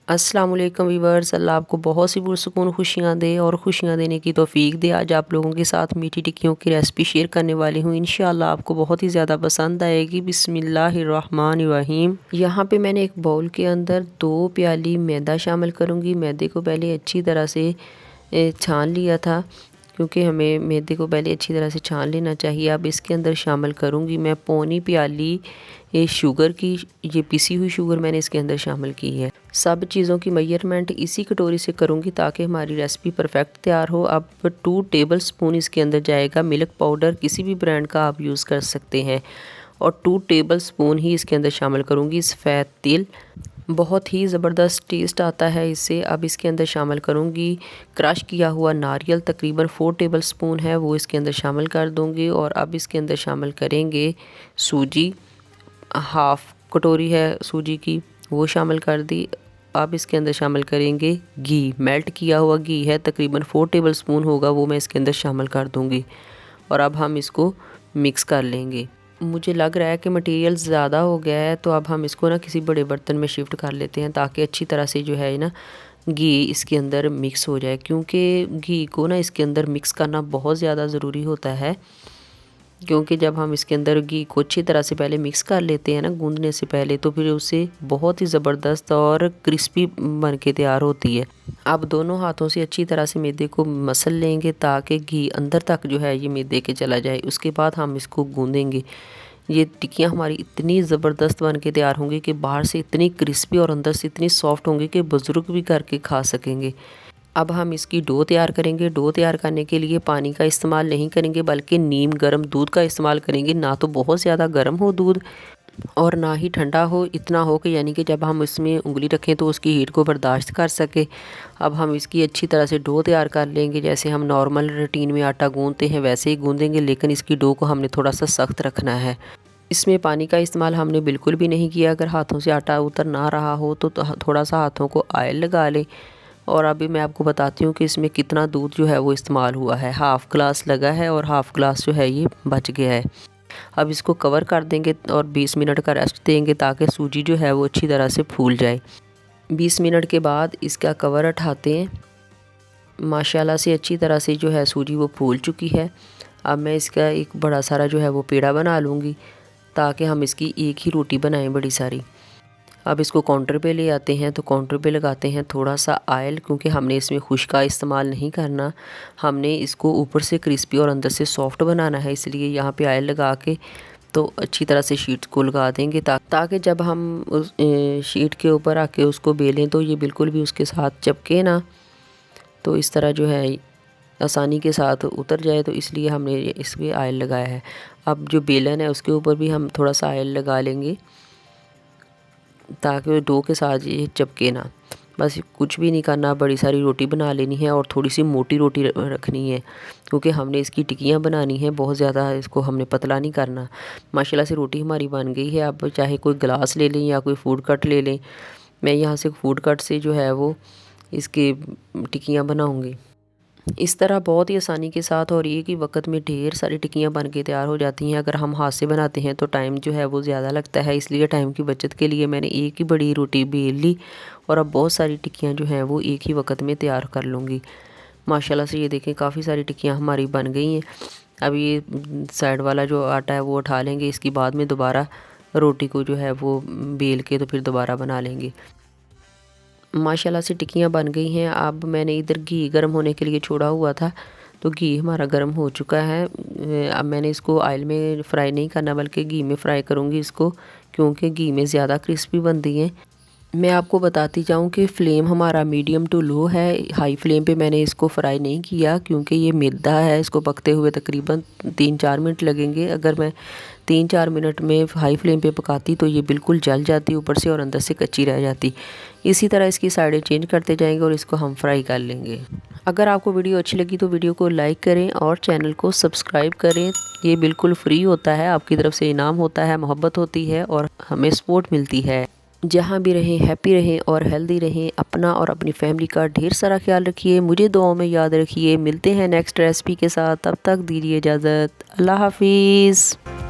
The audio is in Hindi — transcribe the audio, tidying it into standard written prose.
अस्सलाम वालेकुम वीवर्स। अल्लाह आपको बहुत सी पुरसुकून खुशियाँ दे और खुशियाँ देने की तौफीक दे। आज आप लोगों के साथ मीठी टिक्कियों की रेसिपी शेयर करने वाली हूँ। इंशाअल्लाह आपको बहुत ही ज़्यादा पसंद आएगी। बिस्मिल्लाहिर्रहमानिर्रहीम। यहाँ पे मैंने एक बाउल के अंदर 2 प्याली मैदा शामिल करूँगी। मैदे को पहले अच्छी तरह से छान लिया था, क्योंकि हमें मैदे को पहले अच्छी तरह से छान लेना चाहिए। अब इसके अंदर शामिल करूँगी मैं पौनी प्याली शुगर की। ये पिसी हुई शुगर मैंने इसके अंदर शामिल की है। सब चीज़ों की मेजरमेंट इसी कटोरी से करूँगी ताकि हमारी रेसिपी परफेक्ट तैयार हो। अब 2 टेबल स्पून इसके अंदर जाएगा मिल्क पाउडर, किसी भी ब्रांड का आप यूज़ कर सकते हैं। और 2 टेबल स्पून ही इसके अंदर शामिल करूँगी सफ़ेद तिल। बहुत ही ज़बरदस्त टेस्ट आता है इससे। अब इसके अंदर शामिल करूँगी क्रश किया हुआ नारियल, तकरीबन 4 टेबल स्पून है, वो इसके अंदर शामिल कर दूँगी। और अब इसके अंदर शामिल करेंगे सूजी, हाफ़ कटोरी है सूजी की, वो शामिल कर दी। अब इसके अंदर शामिल करेंगे घी, मेल्ट किया हुआ घी है, तकरीबन 4 टेबल स्पून होगा, वो मैं इसके अंदर शामिल कर दूँगी। और अब हम इसको मिक्स कर लेंगे। मुझे लग रहा है कि मटेरियल ज़्यादा हो गया है, तो अब हम इसको ना किसी बड़े बर्तन में शिफ्ट कर लेते हैं ताकि अच्छी तरह से जो है ना घी इसके अंदर मिक्स हो जाए। क्योंकि घी को ना इसके अंदर मिक्स करना बहुत ज़्यादा ज़रूरी होता है, क्योंकि जब हम इसके अंदर घी को अच्छी तरह से पहले मिक्स कर लेते हैं ना गूंदने से पहले, तो फिर उससे बहुत ही ज़बरदस्त और क्रिस्पी बन के तैयार होती है। अब दोनों हाथों से अच्छी तरह से मैदे को मसल लेंगे ताकि घी अंदर तक जो है ये मैदे के चला जाए। उसके बाद हम इसको गूंदेंगे। ये टिक्कियाँ हमारी इतनी ज़बरदस्त बन के तैयार होंगी कि बाहर से इतनी क्रिस्पी और अंदर से इतनी सॉफ्ट होंगी कि बुज़ुर्ग भी करके खा सकेंगे। अब हम इसकी डो तैयार करेंगे। डो तैयार करने के लिए पानी का इस्तेमाल नहीं करेंगे, बल्कि नीम गर्म दूध का इस्तेमाल करेंगे। ना तो बहुत ज़्यादा गर्म हो दूध और ना ही ठंडा हो, इतना हो कि यानी कि जब हम इसमें उंगली रखें तो उसकी हीट को बर्दाश्त कर सके। अब हम इसकी अच्छी तरह से डो तैयार कर लेंगे। जैसे हम नॉर्मल रूटीन में आटा गूंदते हैं वैसे ही गूंदेंगे, लेकिन इसकी डो को हमने थोड़ा सा सख्त रखना है। इसमें पानी का इस्तेमाल हमने बिल्कुल भी नहीं किया। अगर हाथों से आटा उतर ना रहा हो तो थोड़ा सा हाथों को ऑयल लगा लें। और अभी मैं आपको बताती हूँ कि इसमें कितना दूध जो है वो इस्तेमाल हुआ है। हाफ़ ग्लास लगा है और हाफ़ ग्लास जो है ये बच गया है। अब इसको कवर कर देंगे और 20 मिनट का रेस्ट देंगे ताकि सूजी जो है वो अच्छी तरह से फूल जाए। 20 मिनट के बाद इसका कवर उठाते हैं। माशाल्लाह से अच्छी तरह से जो है सूजी वो फूल चुकी है। अब मैं इसका एक बड़ा सारा जो है वो पेड़ा बना लूँगी ताकि हम इसकी एक ही रोटी बनाएं बड़ी सारी। अब इसको काउंटर पे ले आते हैं, तो काउंटर पे लगाते हैं थोड़ा सा ऑयल, क्योंकि हमने इसमें खुश्क का इस्तेमाल नहीं करना। हमने इसको ऊपर से क्रिस्पी और अंदर से सॉफ्ट बनाना है, इसलिए यहाँ पे ऑयल लगा के तो अच्छी तरह से शीट को लगा देंगे ताकि जब हम उस शीट के ऊपर आके उसको बेलें तो ये बिल्कुल भी उसके साथ चिपके ना, तो इस तरह जो है आसानी के साथ उतर जाए। तो इसलिए हमने इस पर ऑयल लगाया है। अब जो बेलन है उसके ऊपर भी हम थोड़ा सा ऑयल लगा लेंगे ताकि डो के साथ ये चिपके ना। बस कुछ भी नहीं करना, बड़ी सारी रोटी बना लेनी है और थोड़ी सी मोटी रोटी रखनी है, क्योंकि हमने इसकी टिक्कियाँ बनानी है। बहुत ज़्यादा इसको हमने पतला नहीं करना। माशाल्लाह से रोटी हमारी बन गई है। अब चाहे कोई गिलास ले लें या कोई फूड कट ले लें। मैं यहाँ से फूड कट से जो है वो इसकी टिक्कियाँ बनाऊँगी। इस तरह बहुत ही आसानी के साथ और एक ही वक्त में ढेर सारी टिक्कियाँ बन के तैयार हो जाती हैं। अगर हम हाथ से बनाते हैं तो टाइम जो है वो ज़्यादा लगता है, इसलिए टाइम की बचत के लिए मैंने एक ही बड़ी रोटी बेल ली और अब बहुत सारी टिक्कियाँ जो हैं वो एक ही वक्त में तैयार कर लूँगी। माशाल्लाह से ये देखें काफ़ी सारी टिक्कियाँ हमारी बन गई हैं। अब ये साइड वाला जो आटा है वो उठा लेंगे। इसके बाद में दोबारा रोटी को जो है वो बेल के तो फिर दोबारा बना लेंगे। माशाल्लाह से टिक्कियाँ बन गई हैं। अब मैंने इधर घी गर्म होने के लिए छोड़ा हुआ था, तो घी हमारा गर्म हो चुका है। अब मैंने इसको ऑयल में फ्राई नहीं करना, बल्कि घी में फ्राई करूँगी इसको, क्योंकि घी में ज़्यादा क्रिस्पी बनती हैं। मैं आपको बताती जाऊँ कि फ़्लेम हमारा मीडियम टू लो है। हाई फ्लेम पे मैंने इसको फ्राई नहीं किया, क्योंकि ये मैदा है, इसको पकते हुए तकरीबन 3-4 मिनट लगेंगे। अगर मैं 3-4 मिनट में हाई फ्लेम पे पकाती तो ये बिल्कुल जल जाती ऊपर से और अंदर से कच्ची रह जाती। इसी तरह इसकी साइडें चेंज करते जाएंगे और इसको हम फ्राई कर लेंगे। अगर आपको वीडियो अच्छी लगी तो वीडियो को लाइक करें और चैनल को सब्सक्राइब करें। ये बिल्कुल फ्री होता है, आपकी तरफ से इनाम होता है, मोहब्बत होती है और हमें सपोर्ट मिलती है। जहाँ भी रहें हैप्पी रहें और हेल्दी रहें। अपना और अपनी फैमिली का ढेर सारा ख्याल रखिए। मुझे दुआओं में याद रखिए। मिलते हैं नेक्स्ट रेसिपी के साथ, तब तक दीजिए इजाज़त। अल्लाह हाफिज़।